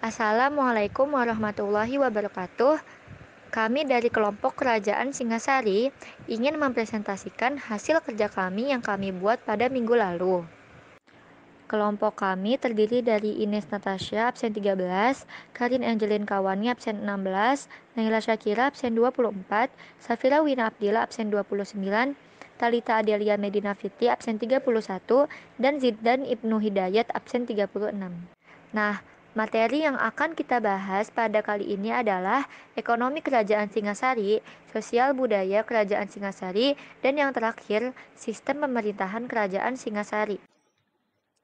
Assalamualaikum warahmatullahi wabarakatuh. Kami dari kelompok Kerajaan Singasari ingin mempresentasikan hasil kerja kami yang kami buat pada minggu lalu. Kelompok kami terdiri dari Ines Natasha absen 13, Karin Angelin Kawani absen 16, Naila Syakira absen 24, Safira Wina Abdillah absen 29, Talita Adelia Medina Fitri absen 31, dan Zidan Ibnu Hidayat absen 36. Nah, materi yang akan kita bahas pada kali ini adalah ekonomi Kerajaan Singasari, sosial budaya Kerajaan Singasari, dan yang terakhir, sistem pemerintahan Kerajaan Singasari.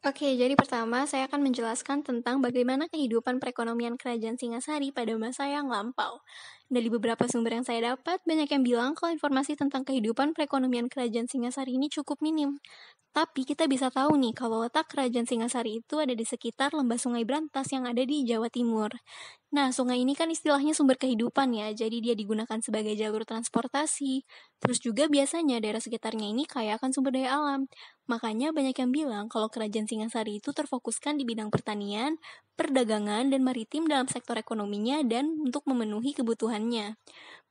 Oke, jadi pertama saya akan menjelaskan tentang bagaimana kehidupan perekonomian Kerajaan Singasari pada masa yang lampau. Dari beberapa sumber yang saya dapat, banyak yang bilang kalau informasi tentang kehidupan perekonomian Kerajaan Singasari ini cukup minim. Tapi kita bisa tahu nih kalau letak Kerajaan Singasari itu ada di sekitar lembah Sungai Brantas yang ada di Jawa Timur. Nah, sungai ini kan istilahnya sumber kehidupan ya, jadi dia digunakan sebagai jalur transportasi. Terus juga biasanya daerah sekitarnya ini kaya akan sumber daya alam. Makanya banyak yang bilang kalau Kerajaan Singasari itu terfokuskan di bidang pertanian, perdagangan, dan maritim dalam sektor ekonominya dan untuk memenuhi kebutuhannya.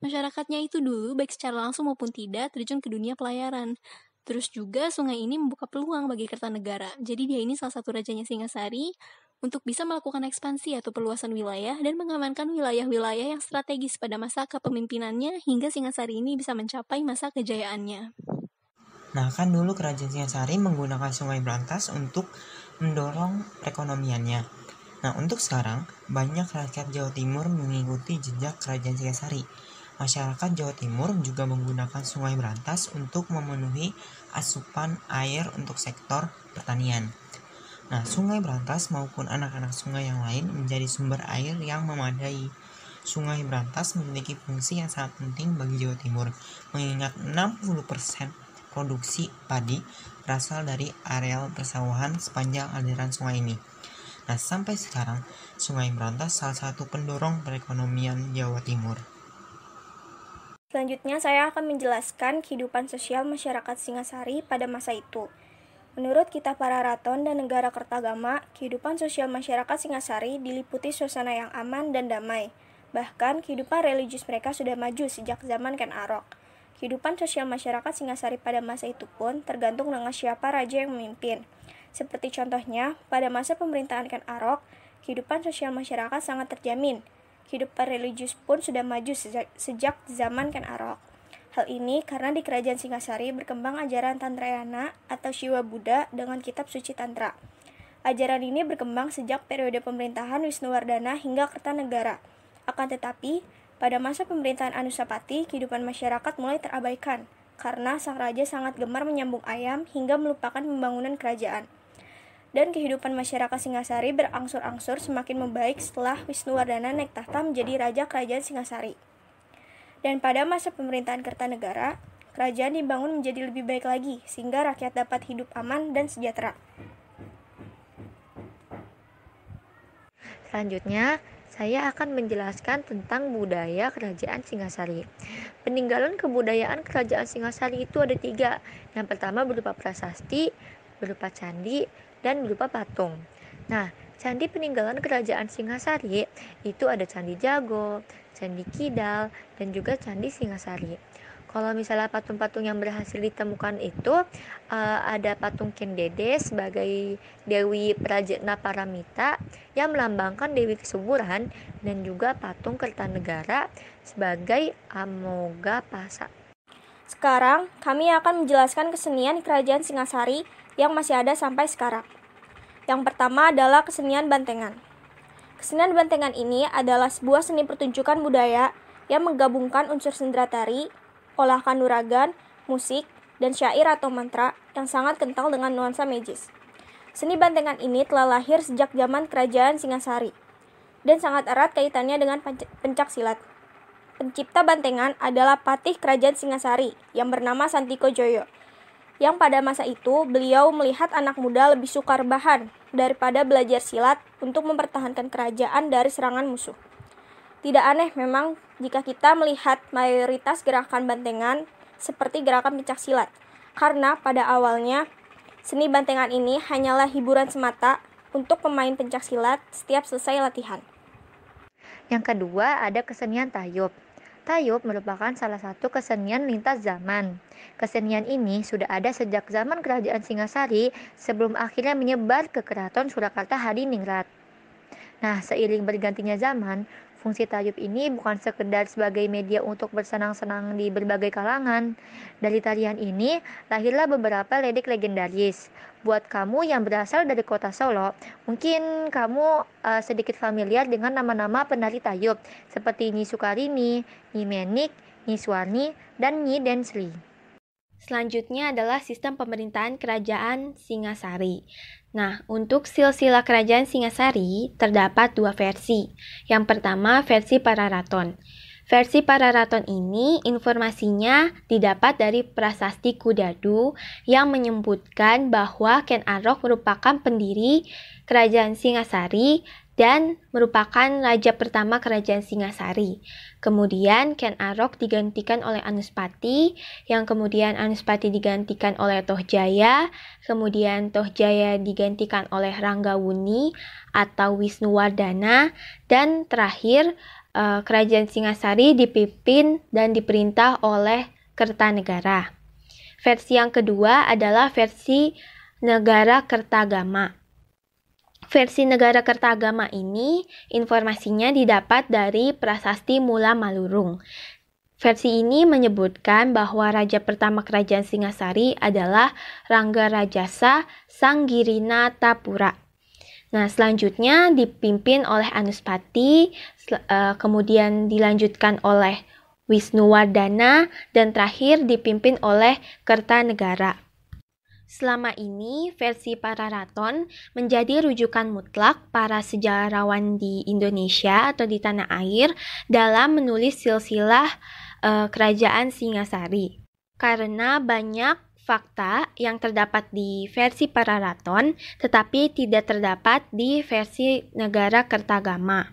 Masyarakatnya itu dulu baik secara langsung maupun tidak terjun ke dunia pelayaran. Terus juga sungai ini membuka peluang bagi Kertanegara. Jadi dia ini salah satu rajanya Singasari untuk bisa melakukan ekspansi atau perluasan wilayah dan mengamankan wilayah-wilayah yang strategis pada masa kepemimpinannya hingga Singasari ini bisa mencapai masa kejayaannya. Nah, kan dulu Kerajaan Singasari menggunakan Sungai Brantas untuk mendorong perekonomiannya. Nah, untuk sekarang, banyak rakyat Jawa Timur mengikuti jejak Kerajaan Singasari. Masyarakat Jawa Timur juga menggunakan Sungai Brantas untuk memenuhi asupan air untuk sektor pertanian. Nah, Sungai Brantas maupun anak-anak sungai yang lain menjadi sumber air yang memadai. Sungai Brantas memiliki fungsi yang sangat penting bagi Jawa Timur, mengingat 60% produksi padi berasal dari areal persawahan sepanjang aliran sungai ini. Nah, sampai sekarang, Sungai Brantas salah satu pendorong perekonomian Jawa Timur. Selanjutnya, saya akan menjelaskan kehidupan sosial masyarakat Singasari pada masa itu. Menurut Kitab Pararaton dan Negara Kertagama, kehidupan sosial masyarakat Singasari diliputi suasana yang aman dan damai. Bahkan, kehidupan religius mereka sudah maju sejak zaman Ken Arok. Kehidupan sosial masyarakat Singasari pada masa itu pun tergantung dengan siapa raja yang memimpin. Seperti contohnya, pada masa pemerintahan Ken Arok, kehidupan sosial masyarakat sangat terjamin. Kehidupan religius pun sudah maju sejak zaman Ken Arok. Hal ini karena di Kerajaan Singasari berkembang ajaran Tantrayana atau Siwa Buddha dengan kitab suci Tantra. Ajaran ini berkembang sejak periode pemerintahan Wisnuwardana hingga Kertanegara. Akan tetapi, pada masa pemerintahan Anusapati, kehidupan masyarakat mulai terabaikan karena sang raja sangat gemar menyambung ayam hingga melupakan pembangunan kerajaan. Dan kehidupan masyarakat Singasari berangsur-angsur semakin membaik setelah Wisnuwardana naik tahta menjadi raja Kerajaan Singasari. Dan pada masa pemerintahan Kertanegara, kerajaan dibangun menjadi lebih baik lagi sehingga rakyat dapat hidup aman dan sejahtera. Selanjutnya, saya akan menjelaskan tentang budaya Kerajaan Singasari. Peninggalan kebudayaan Kerajaan Singasari itu ada 3. Yang pertama berupa prasasti, berupa candi, dan berupa patung. Nah, candi peninggalan Kerajaan Singasari itu ada Candi Jago, Candi Kidal, dan juga Candi Singasari. Kalau misalnya patung-patung yang berhasil ditemukan itu ada patung Kendede sebagai Dewi Prajna Paramita yang melambangkan Dewi Kesuburan, dan juga patung Kertanegara sebagai Amogapasa. Sekarang, kami akan menjelaskan kesenian di Kerajaan Singasari yang masih ada sampai sekarang. Yang pertama adalah kesenian bantengan. Kesenian bantengan ini adalah sebuah seni pertunjukan budaya yang menggabungkan unsur sendera tari, olah kanuragan, musik, dan syair atau mantra yang sangat kental dengan nuansa magis. Seni bantengan ini telah lahir sejak zaman Kerajaan Singasari dan sangat erat kaitannya dengan pencak silat. Pencipta bantengan adalah Patih Kerajaan Singasari yang bernama Santiko Joyo, yang pada masa itu beliau melihat anak muda lebih suka rebahan daripada belajar silat untuk mempertahankan kerajaan dari serangan musuh. Tidak aneh memang jika kita melihat mayoritas gerakan bantengan seperti gerakan pencak silat, karena pada awalnya seni bantengan ini hanyalah hiburan semata untuk pemain pencak silat setiap selesai latihan. Yang kedua ada kesenian tayub. Tayub merupakan salah satu kesenian lintas zaman. Kesenian ini sudah ada sejak zaman Kerajaan Singasari sebelum akhirnya menyebar ke Keraton Surakarta Hadiningrat. Nah, seiring bergantinya zaman, fungsi tayub ini bukan sekedar sebagai media untuk bersenang-senang di berbagai kalangan. Dari tarian ini, lahirlah beberapa ledek legendaris. Buat kamu yang berasal dari kota Solo, mungkin kamu sedikit familiar dengan nama-nama penari tayub, seperti Nyi Sukarini, Nyi Menik, Nyi Suwarni, dan Nyi Densri. Selanjutnya adalah sistem pemerintahan Kerajaan Singasari. Nah, untuk silsilah Kerajaan Singasari terdapat dua versi. Yang pertama, versi Pararaton. Versi Pararaton ini informasinya didapat dari Prasasti Kudadu yang menyebutkan bahwa Ken Arok merupakan pendiri Kerajaan Singasari dan merupakan raja pertama Kerajaan Singasari. Kemudian Ken Arok digantikan oleh Anuspati, yang kemudian Anuspati digantikan oleh Tohjaya, kemudian Tohjaya digantikan oleh Ranggawuni atau Wisnuwardana, dan terakhir Kerajaan Singasari dipimpin dan diperintah oleh Kertanegara. Versi yang kedua adalah versi Negara Kertagama. Versi Negara Kertagama ini informasinya didapat dari Prasasti Mula Malurung. Versi ini menyebutkan bahwa raja pertama Kerajaan Singasari adalah Rangga Rajasa Sanggirina Tapura. Nah, selanjutnya dipimpin oleh Anuspati, kemudian dilanjutkan oleh Wisnuwardana, dan terakhir dipimpin oleh Kertanegara. Selama ini, versi Pararaton menjadi rujukan mutlak para sejarawan di Indonesia atau di tanah air dalam menulis silsilah Kerajaan Singasari. Karena banyak fakta yang terdapat di versi Pararaton, tetapi tidak terdapat di versi Negara Kertagama.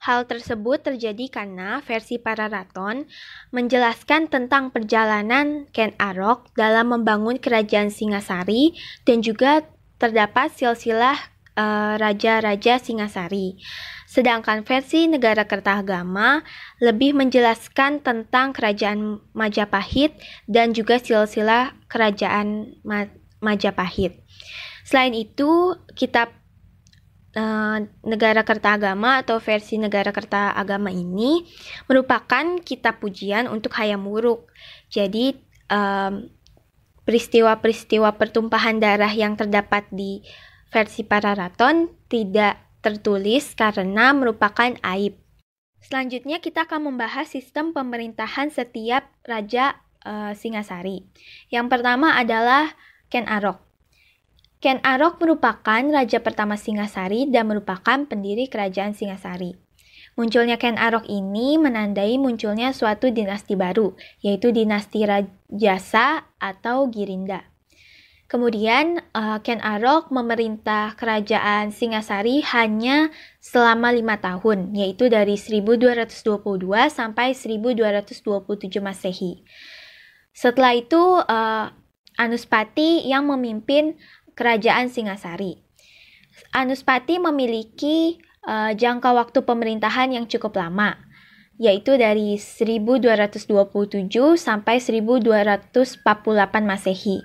Hal tersebut terjadi karena versi Pararaton menjelaskan tentang perjalanan Ken Arok dalam membangun Kerajaan Singasari dan juga terdapat silsilah raja-raja Singasari. Sedangkan versi Negara Kertagama lebih menjelaskan tentang Kerajaan Majapahit dan juga silsilah Kerajaan Majapahit. Selain itu, kitab Negara Kertagama atau versi Negara Kertagama ini merupakan kitab pujian untuk Hayam Wuruk. Jadi peristiwa-peristiwa pertumpahan darah yang terdapat di versi Pararaton tidak tertulis karena merupakan aib. Selanjutnya kita akan membahas sistem pemerintahan setiap raja Singasari. Yang pertama adalah Ken Arok. Ken Arok merupakan raja pertama Singasari dan merupakan pendiri Kerajaan Singasari. Munculnya Ken Arok ini menandai munculnya suatu dinasti baru, yaitu dinasti Rajasa atau Girinda. Kemudian Ken Arok memerintah Kerajaan Singasari hanya selama 5 tahun, yaitu dari 1222 sampai 1227 Masehi. Setelah itu Anuspati yang memimpin Kerajaan Singasari. Anuspati memiliki jangka waktu pemerintahan yang cukup lama, yaitu dari 1227 sampai 1248 Masehi.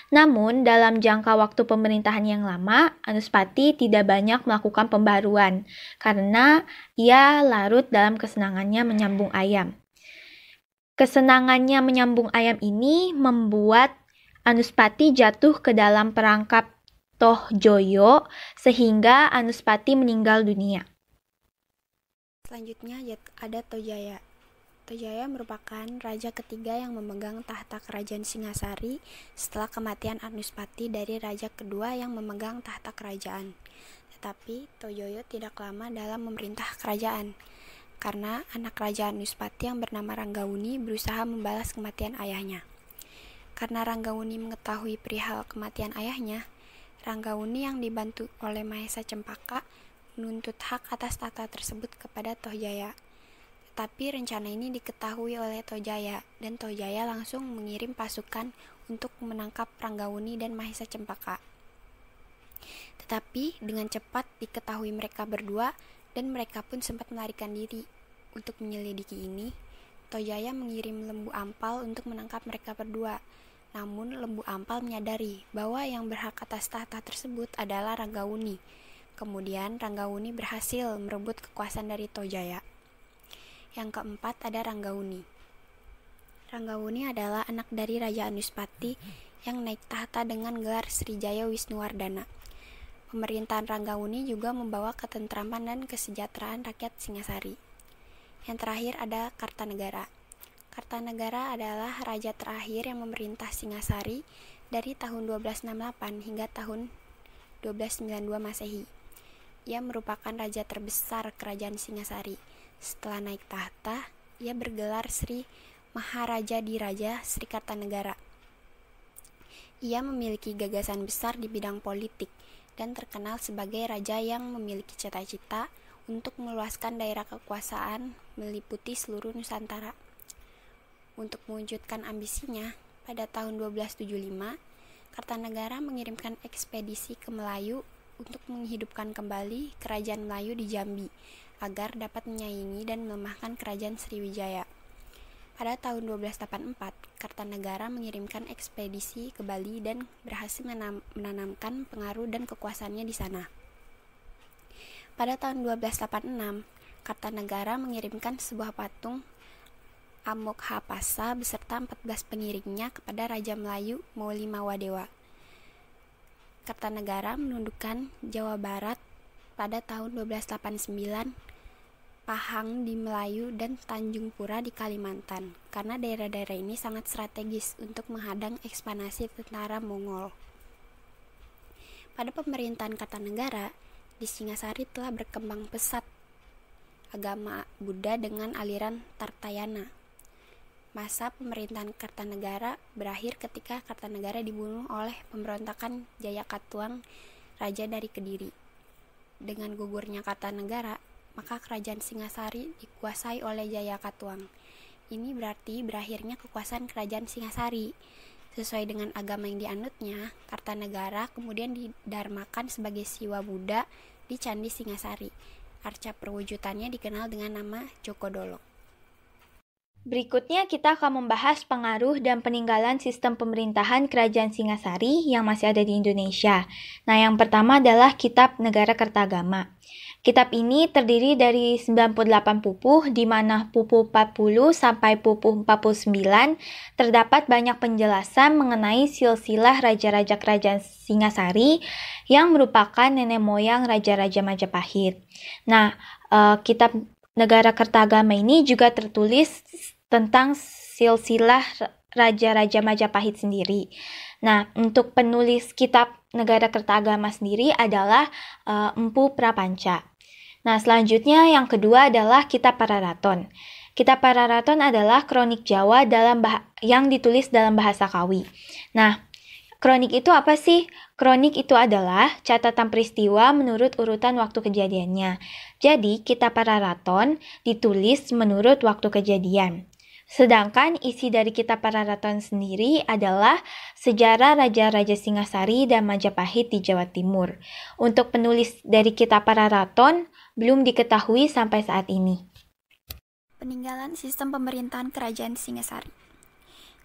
Namun, dalam jangka waktu pemerintahan yang lama, Anuspati tidak banyak melakukan pembaruan karena ia larut dalam kesenangannya menyambung ayam. Kesenangannya menyambung ayam ini membuat Anuspati jatuh ke dalam perangkap Tohjoyo sehingga Anuspati meninggal dunia. Selanjutnya ada Tojaya. Tojaya merupakan raja ketiga yang memegang tahta Kerajaan Singasari setelah kematian Anuspati dari raja kedua yang memegang tahta kerajaan. Tetapi Tojoyo tidak lama dalam memerintah kerajaan karena anak raja Anuspati yang bernama Ranggawuni berusaha membalas kematian ayahnya. Karena Ranggawuni mengetahui perihal kematian ayahnya, Ranggawuni yang dibantu oleh Mahesa Cempaka menuntut hak atas tahta tersebut kepada Tohjaya. Tetapi rencana ini diketahui oleh Tojaya, dan Tojaya langsung mengirim pasukan untuk menangkap Ranggawuni dan Mahesa Cempaka. Tetapi dengan cepat diketahui mereka berdua dan mereka pun sempat melarikan diri. Untuk menyelidiki ini, Tojaya mengirim Lembu Ampal untuk menangkap mereka berdua. Namun Lembu Ampal menyadari bahwa yang berhak atas tahta tersebut adalah Ranggawuni. Kemudian Ranggawuni berhasil merebut kekuasaan dari Tojaya. Yang keempat ada Ranggawuni. Ranggawuni adalah anak dari Raja Anuspati yang naik tahta dengan gelar Srijaya Wisnuwardana. Pemerintahan Ranggawuni juga membawa ketentraman dan kesejahteraan rakyat Singasari. Yang terakhir ada Kartanegara. Kartanegara adalah raja terakhir yang memerintah Singasari dari tahun 1268 hingga tahun 1292 Masehi. Ia merupakan raja terbesar kerajaan Singasari. Setelah naik tahta, ia bergelar Sri Maharaja Diraja Sri Kartanegara. Ia memiliki gagasan besar di bidang politik dan terkenal sebagai raja yang memiliki cita-cita untuk meluaskan daerah kekuasaan meliputi seluruh Nusantara. Untuk mewujudkan ambisinya, pada tahun 1275, Kartanegara mengirimkan ekspedisi ke Melayu untuk menghidupkan kembali kerajaan Melayu di Jambi agar dapat menyaingi dan melemahkan kerajaan Sriwijaya. Pada tahun 1284, Kartanegara mengirimkan ekspedisi ke Bali dan berhasil menanamkan pengaruh dan kekuasaannya di sana. Pada tahun 1286, Kartanegara mengirimkan sebuah patung Amoghapasa beserta 14 pengiringnya kepada Raja Melayu Mouli Mawadewa. Kartanegara menundukkan Jawa Barat pada tahun 1289, Pahang di Melayu dan Tanjung Pura di Kalimantan, karena daerah-daerah ini sangat strategis untuk menghadang ekspansi tentara Mongol. Pada pemerintahan Kartanegara, di Singasari telah berkembang pesat agama Buddha dengan aliran Tartayana. Masa pemerintahan Kartanegara berakhir ketika Kartanegara dibunuh oleh pemberontakan Jayakatwang, raja dari Kediri. Dengan gugurnya Kartanegara, maka kerajaan Singasari dikuasai oleh Jayakatwang. Ini berarti berakhirnya kekuasaan kerajaan Singasari. Sesuai dengan agama yang dianutnya, Kartanegara kemudian didarmakan sebagai Siwa Buddha di Candi Singasari. Arca perwujudannya dikenal dengan nama Jokodolok. Berikutnya kita akan membahas pengaruh dan peninggalan sistem pemerintahan kerajaan Singasari yang masih ada di Indonesia. Nah, yang pertama adalah Kitab Negara Kertagama. Kitab ini terdiri dari 98 pupuh, di mana pupuh 40 sampai pupuh 49 terdapat banyak penjelasan mengenai silsilah raja-raja kerajaan Singasari yang merupakan nenek moyang raja-raja Majapahit. Nah, Kitab Negara Kertagama ini juga tertulis tentang silsilah raja-raja Majapahit sendiri. Nah, untuk penulis Kitab Negara Kertagama sendiri adalah Empu Prapanca. Nah, selanjutnya yang kedua adalah Kitab Pararaton. Kitab Pararaton adalah kronik Jawa yang ditulis dalam bahasa Kawi. Nah, kronik itu apa sih? Kronik itu adalah catatan peristiwa menurut urutan waktu kejadiannya. Jadi, Kitab Pararaton ditulis menurut waktu kejadian. Sedangkan isi dari Kitab Pararaton sendiri adalah sejarah raja-raja Singasari dan Majapahit di Jawa Timur. Untuk penulis dari Kitab Pararaton belum diketahui sampai saat ini. Peninggalan sistem pemerintahan kerajaan Singasari.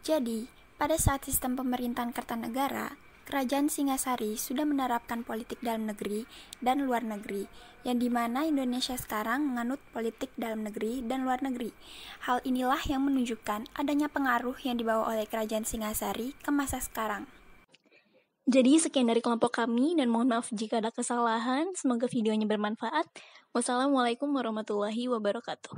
Jadi, pada saat sistem pemerintahan Kartanegara, kerajaan Singasari sudah menerapkan politik dalam negeri dan luar negeri, yang dimana Indonesia sekarang menganut politik dalam negeri dan luar negeri. Hal inilah yang menunjukkan adanya pengaruh yang dibawa oleh kerajaan Singasari ke masa sekarang. Jadi sekian dari kelompok kami dan mohon maaf jika ada kesalahan. Semoga videonya bermanfaat. Wassalamualaikum warahmatullahi wabarakatuh.